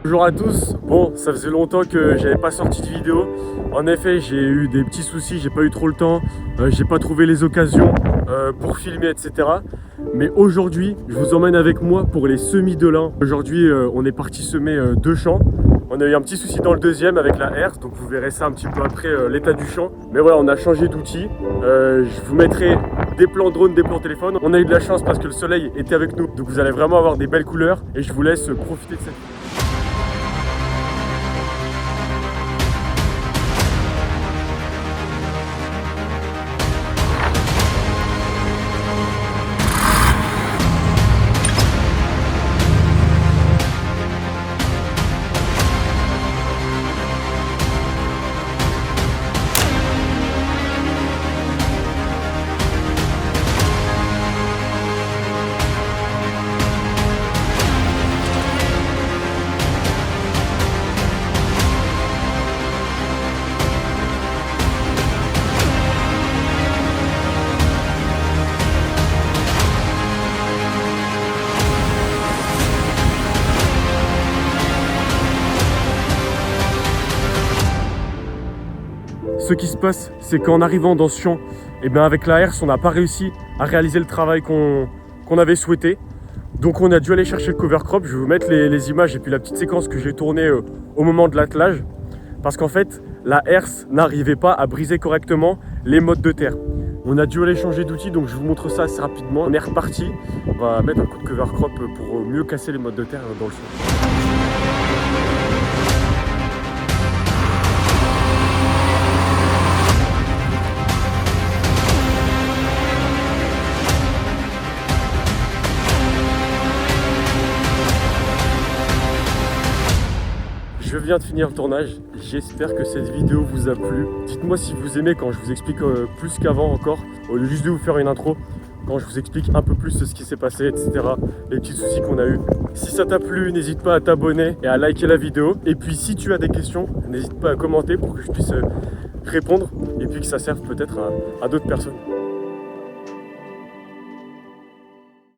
Bonjour à tous, bon ça faisait longtemps que j'avais pas sorti de vidéo. En effet j'ai eu des petits soucis, j'ai pas eu trop le temps, j'ai pas trouvé les occasions pour filmer etc. Mais aujourd'hui je vous emmène avec moi pour les semis de lin. Aujourd'hui on est parti semer 2 champs. On a eu un petit souci dans le deuxième avec la herse, donc vous verrez ça un petit peu après l'état du champ. Mais voilà, on a changé d'outil. Je vous mettrai des plans drone, des plans téléphone. On a eu de la chance parce que le soleil était avec nous, donc vous allez vraiment avoir des belles couleurs et je vous laisse profiter de cette vidéo. Ce qui se passe, c'est qu'en arrivant dans ce champ, avec la herse, on n'a pas réussi à réaliser le travail qu'on avait souhaité. Donc on a dû aller chercher le cover crop. Je vais vous mettre les images et puis la petite séquence que j'ai tournée au moment de l'attelage. Parce qu'en fait, la herse n'arrivait pas à briser correctement les mottes de terre. On a dû aller changer d'outil, donc je vous montre ça assez rapidement. On est reparti. On va mettre un coup de cover crop pour mieux casser les mottes de terre dans le champ. Je viens de finir le tournage, j'espère que cette vidéo vous a plu. Dites-moi si vous aimez quand je vous explique plus qu'avant encore, au lieu juste de vous faire une intro, quand je vous explique un peu plus ce qui s'est passé, etc. Les petits soucis qu'on a eu. Si ça t'a plu, n'hésite pas à t'abonner et à liker la vidéo. Et puis si tu as des questions, n'hésite pas à commenter pour que je puisse répondre et puis que ça serve peut-être à d'autres personnes.